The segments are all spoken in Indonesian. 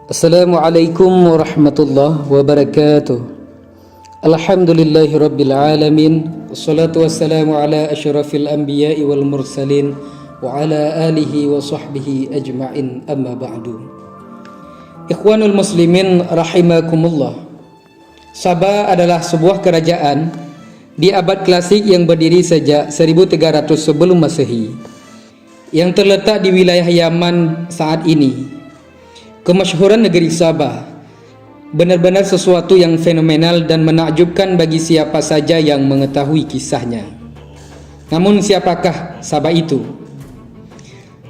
Assalamualaikum warahmatullahi wabarakatuh. Alhamdulillahi rabbil alamin. Wassalatu wassalamu ala asyrafil anbiya'i wal mursalin wa ala alihi wa sahbihi ajma'in, amma ba'du. Ikhwanul muslimin rahimakumullah. Sabah adalah sebuah kerajaan di abad klasik yang berdiri sejak 1300 sebelum Masehi, yang terletak di wilayah Yaman saat ini. Kemasyhuran negeri Sabah benar-benar sesuatu yang fenomenal dan menakjubkan bagi siapa saja yang mengetahui kisahnya. Namun siapakah Sabah itu?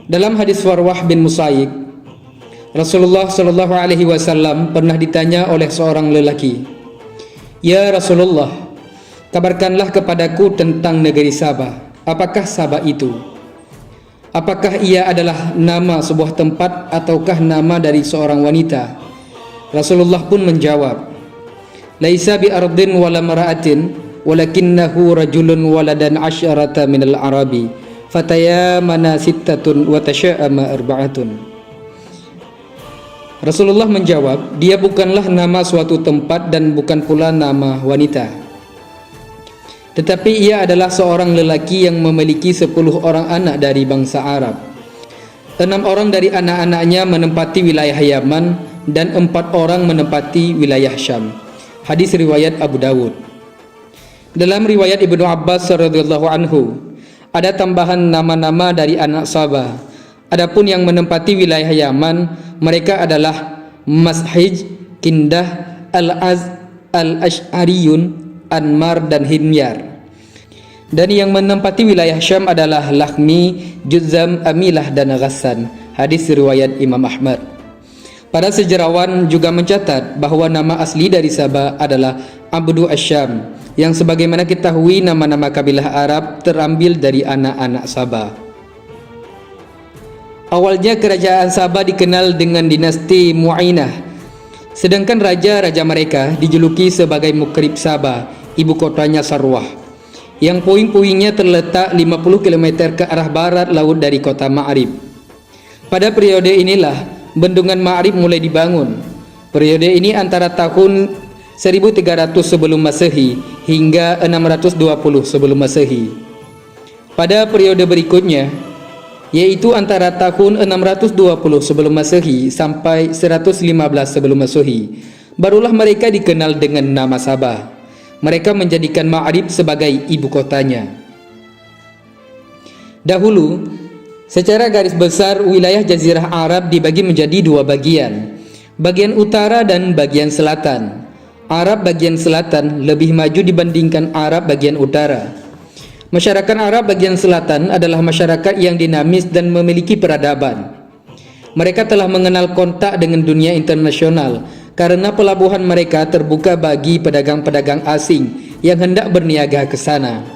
Dalam hadis Warwah bin Musayyib, Rasulullah SAW pernah ditanya oleh seorang lelaki, "Ya Rasulullah, kabarkanlah kepadaku tentang negeri Sabah. Apakah Sabah itu? Apakah ia adalah nama sebuah tempat ataukah nama dari seorang wanita?" Rasulullah pun menjawab, "Laisa bi ardin wala mara'atin, walakinnahu rajulun waladan asyarata minal arabi, fatayamana sittatun wa tasya'ama arba'atun." Rasulullah menjawab, dia bukanlah nama suatu tempat dan bukan pula nama wanita, tetapi ia adalah seorang lelaki yang memiliki 10 orang anak dari bangsa Arab. 6 orang dari anak-anaknya menempati wilayah Yaman dan 4 orang menempati wilayah Syam. Hadis riwayat Abu Dawud. Dalam riwayat Ibnu Abbas radhiyallahu anhu, ada tambahan nama-nama dari anak Sabah. Adapun yang menempati wilayah Yaman, mereka adalah Mashij, Kindah, Al-Az, Al-Ash'ariyun, Anmar dan Himyar. Dan yang menempati wilayah Syam adalah Lakhmi, Juzam, Amilah dan Ghassan. Hadis riwayat Imam Ahmad. Para sejarawan juga mencatat bahwa nama asli dari Sabah adalah Abdu Asyam, yang sebagaimana kita ketahui nama-nama kabilah Arab terambil dari anak-anak Sabah. Awalnya kerajaan Sabah dikenal dengan dinasti Mu'ainah, sedangkan raja-raja mereka dijuluki sebagai Mukrib Sabah, ibu kotanya Sarwah, yang puing-puingnya terletak 50 km ke arah barat laut dari kota Ma'rib. Pada periode inilah bendungan Ma'rib mulai dibangun. Periode ini antara tahun 1300 sebelum Masehi hingga 620 sebelum Masehi. Pada periode berikutnya, yaitu antara tahun 620 sebelum Masehi sampai 115 sebelum Masehi, barulah mereka dikenal dengan nama Sabah. Mereka menjadikan Ma'rib sebagai ibu kotanya. Dahulu, secara garis besar wilayah Jazirah Arab dibagi menjadi 2 bagian, bagian utara dan bagian selatan. Arab bagian selatan lebih maju dibandingkan Arab bagian utara. Masyarakat Arab bagian selatan adalah masyarakat yang dinamis dan memiliki peradaban. Mereka telah mengenal kontak dengan dunia internasional karena pelabuhan mereka terbuka bagi pedagang-pedagang asing yang hendak berniaga ke sana.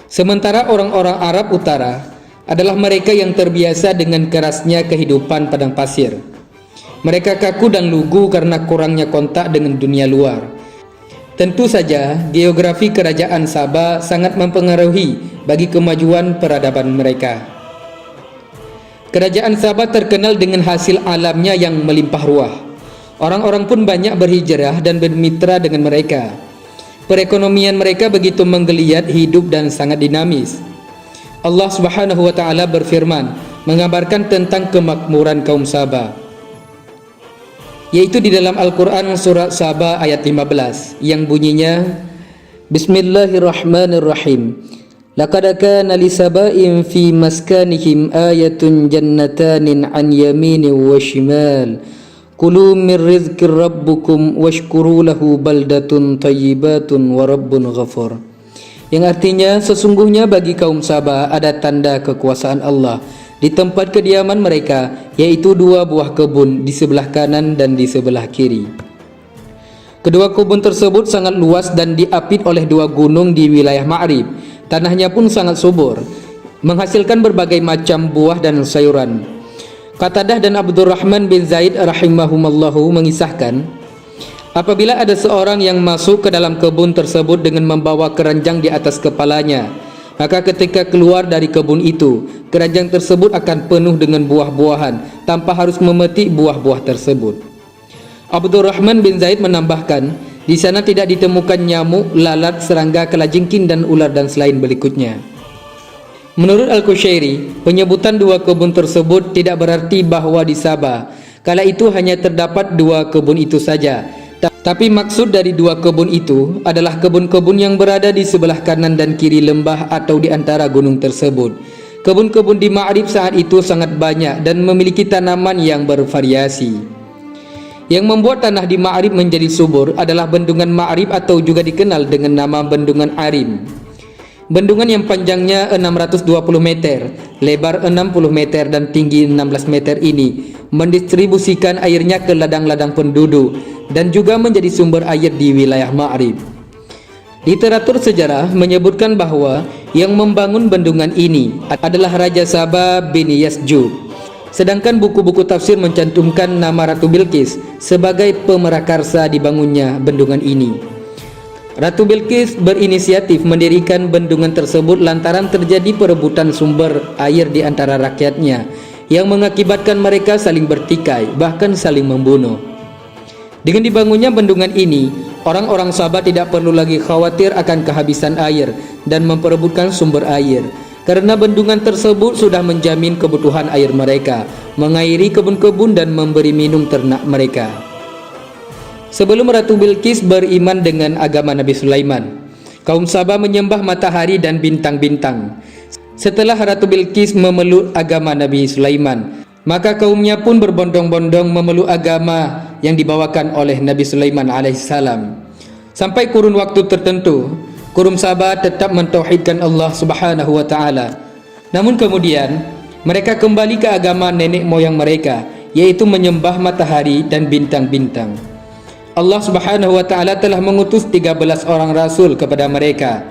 Sementara orang-orang Arab utara adalah mereka yang terbiasa dengan kerasnya kehidupan padang pasir. Mereka kaku dan lugu karena kurangnya kontak dengan dunia luar. Tentu saja geografi kerajaan Sabah sangat mempengaruhi bagi kemajuan peradaban mereka. Kerajaan Sabah terkenal dengan hasil alamnya yang melimpah ruah. Orang-orang pun banyak berhijrah dan bermitra dengan mereka. Perekonomian mereka begitu menggeliat, hidup dan sangat dinamis. Allah Subhanahu wa taala berfirman mengabarkan tentang kemakmuran kaum Sabah, yaitu di dalam Al-Qur'an surat Sabah ayat 15 yang bunyinya, Bismillahirrahmanirrahim. Laqad kana li saba'in fi maskanihim ayatun jannatanin an yaminin wa shimal. Kulu min rizqi rabbukum washkuru lahu baldatun tayyibatun wa rabbun ghafur. Yang artinya, sesungguhnya bagi kaum Sabah ada tanda kekuasaan Allah di tempat kediaman mereka, yaitu 2 buah kebun di sebelah kanan dan di sebelah kiri. Kedua kebun tersebut sangat luas dan diapit oleh 2 gunung di wilayah Ma'rib. Tanahnya pun sangat subur, menghasilkan berbagai macam buah dan sayuran. Qatadah dan Abdurrahman bin Zaid rahimahumallahu mengisahkan, apabila ada seorang yang masuk ke dalam kebun tersebut dengan membawa keranjang di atas kepalanya, maka ketika keluar dari kebun itu, keranjang tersebut akan penuh dengan buah-buahan tanpa harus memetik buah-buah tersebut. Abdurrahman bin Zaid menambahkan, di sana tidak ditemukan nyamuk, lalat, serangga, kalajengking dan ular dan selain berikutnya. Menurut Al-Qushairi, penyebutan dua kebun tersebut tidak berarti bahawa di Sabah kala itu hanya terdapat dua kebun itu saja. Tapi maksud dari dua kebun itu adalah kebun-kebun yang berada di sebelah kanan dan kiri lembah atau di antara gunung tersebut. Kebun-kebun di Ma'rib saat itu sangat banyak dan memiliki tanaman yang bervariasi. Yang membuat tanah di Ma'rib menjadi subur adalah bendungan Ma'rib atau juga dikenal dengan nama bendungan Arim. Bendungan yang panjangnya 620 meter, lebar 60 meter dan tinggi 16 meter ini mendistribusikan airnya ke ladang-ladang penduduk dan juga menjadi sumber air di wilayah Ma'rib. Literatur sejarah menyebutkan bahawa yang membangun bendungan ini adalah Raja Sabah bin Yasjud. Sedangkan buku-buku tafsir mencantumkan nama Ratu Bilqis sebagai pemerakarsa dibangunnya bendungan ini. Ratu Bilqis berinisiatif mendirikan bendungan tersebut lantaran terjadi perebutan sumber air di antara rakyatnya yang mengakibatkan mereka saling bertikai, bahkan saling membunuh. Dengan dibangunnya bendungan ini, orang-orang Sabah tidak perlu lagi khawatir akan kehabisan air dan memperebutkan sumber air, karena bendungan tersebut sudah menjamin kebutuhan air mereka, mengairi kebun-kebun dan memberi minum ternak mereka. Sebelum Ratu Bilqis beriman dengan agama Nabi Sulaiman, kaum Sabah menyembah matahari dan bintang-bintang. Setelah Ratu Bilqis memeluk agama Nabi Sulaiman, maka kaumnya pun berbondong-bondong memeluk agama yang dibawakan oleh Nabi Sulaiman alaihissalam. Sampai kurun waktu tertentu, kaum Sabah tetap mentauhidkan Allah Subhanahu wa taala. Namun kemudian mereka kembali ke agama nenek moyang mereka, yaitu menyembah matahari dan bintang-bintang. Allah Subhanahu wa taala telah mengutus 13 orang rasul kepada mereka.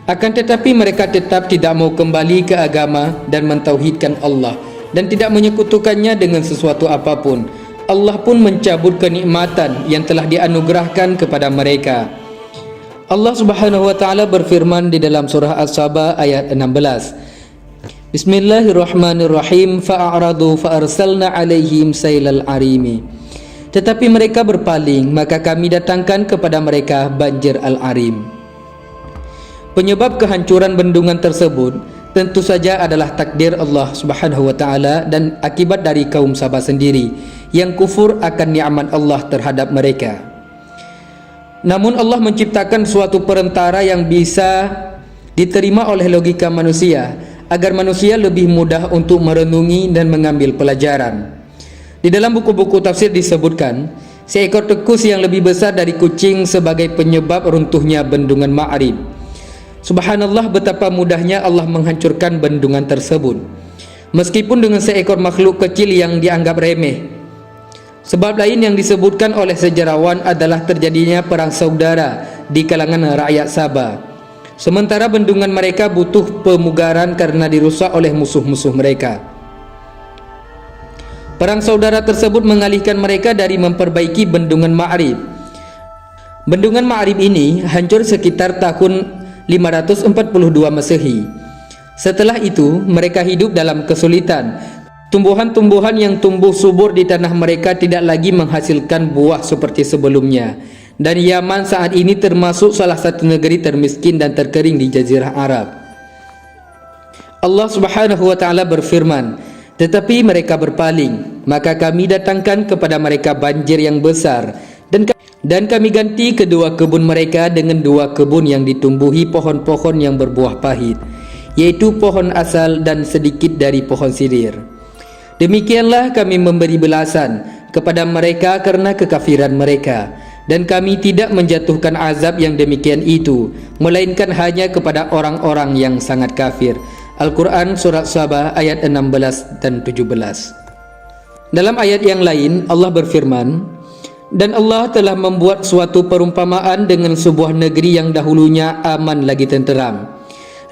Akan tetapi mereka tetap tidak mau kembali ke agama dan mentauhidkan Allah dan tidak menyekutukannya dengan sesuatu apapun. Allah pun mencabut kenikmatan yang telah dianugerahkan kepada mereka. Allah Subhanahu wa taala berfirman di dalam surah As-Saba ayat 16. Bismillahirrahmanirrahim, fa'aradu fa'arsalna alaihim sailal arimi. Tetapi mereka berpaling, maka kami datangkan kepada mereka banjir Al-Arim. Penyebab kehancuran bendungan tersebut tentu saja adalah takdir Allah Subhanahu wa taala dan akibat dari kaum Sabah sendiri yang kufur akan nikmat Allah terhadap mereka. Namun Allah menciptakan suatu perantara yang bisa diterima oleh logika manusia agar manusia lebih mudah untuk merenungi dan mengambil pelajaran. Di dalam buku-buku tafsir disebutkan, seekor tikus yang lebih besar dari kucing sebagai penyebab runtuhnya bendungan Ma'rib. Subhanallah, betapa mudahnya Allah menghancurkan bendungan tersebut, meskipun dengan seekor makhluk kecil yang dianggap remeh. Sebab lain yang disebutkan oleh sejarawan adalah terjadinya perang saudara di kalangan rakyat Sabah. Sementara bendungan mereka butuh pemugaran karena dirusak oleh musuh-musuh mereka. Perang saudara tersebut mengalihkan mereka dari memperbaiki bendungan Ma'rib. Bendungan Ma'rib ini hancur sekitar tahun 542 Masehi. Setelah itu, mereka hidup dalam kesulitan. Tumbuhan-tumbuhan yang tumbuh subur di tanah mereka tidak lagi menghasilkan buah seperti sebelumnya. Dan Yaman saat ini termasuk salah satu negeri termiskin dan terkering di Jazirah Arab. Allah Subhanahu wa taala berfirman, tetapi mereka berpaling, maka kami datangkan kepada mereka banjir yang besar dan kami ganti kedua kebun mereka dengan dua kebun yang ditumbuhi pohon-pohon yang berbuah pahit, yaitu pohon asal dan sedikit dari pohon sirir. Demikianlah kami memberi belasan kepada mereka karena kekafiran mereka, dan kami tidak menjatuhkan azab yang demikian itu, melainkan hanya kepada orang-orang yang sangat kafir. Al-Quran Surat Sabah ayat 16 dan 17. Dalam ayat yang lain Allah berfirman, dan Allah telah membuat suatu perumpamaan dengan sebuah negeri yang dahulunya aman lagi tenteram.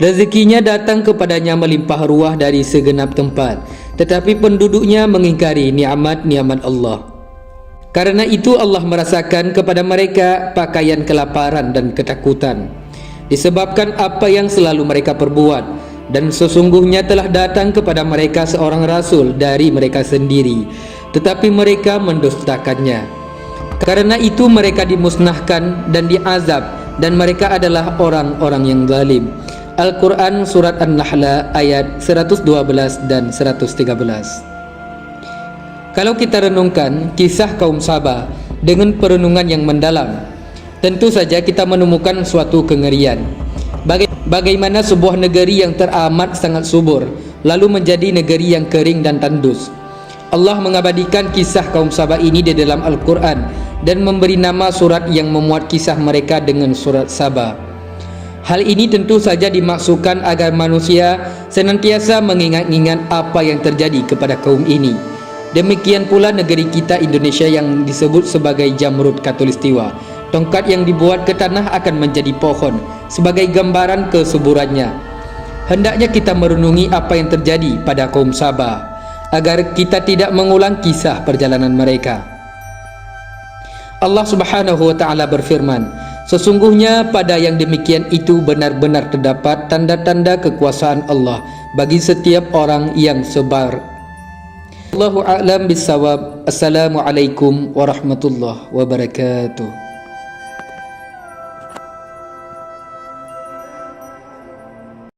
Rezekinya datang kepadanya melimpah ruah dari segenap tempat, tetapi penduduknya mengingkari nikmat-nikmat Allah. Karena itu Allah merasakan kepada mereka pakaian kelaparan dan ketakutan, disebabkan apa yang selalu mereka perbuat. Dan sesungguhnya telah datang kepada mereka seorang rasul dari mereka sendiri, tetapi mereka mendustakannya. Karena itu mereka dimusnahkan dan diazab, dan mereka adalah orang-orang yang zalim. Al-Quran Surat An-Nahl ayat 112 dan 113. Kalau kita renungkan kisah kaum Sabah dengan perenungan yang mendalam, tentu saja kita menemukan suatu kengerian. Bagaimana sebuah negeri yang teramat sangat subur lalu menjadi negeri yang kering dan tandus. Allah mengabadikan kisah kaum Sabah ini di dalam Al-Quran dan memberi nama surat yang memuat kisah mereka dengan surat Sabah. Hal ini tentu saja dimaksudkan agar manusia senantiasa mengingat-ingat apa yang terjadi kepada kaum ini. Demikian pula negeri kita Indonesia yang disebut sebagai Jamrud Khatulistiwa. Tongkat yang dibuat ke tanah akan menjadi pohon sebagai gambaran kesuburannya. Hendaknya kita merenungi apa yang terjadi pada kaum Sabah agar kita tidak mengulang kisah perjalanan mereka. Allah Subhanahu wa taala berfirman, sesungguhnya pada yang demikian itu benar-benar terdapat tanda-tanda kekuasaan Allah bagi setiap orang yang sabar. Allahu a'lam bissawab. Assalamualaikum warahmatullahi wabarakatuh.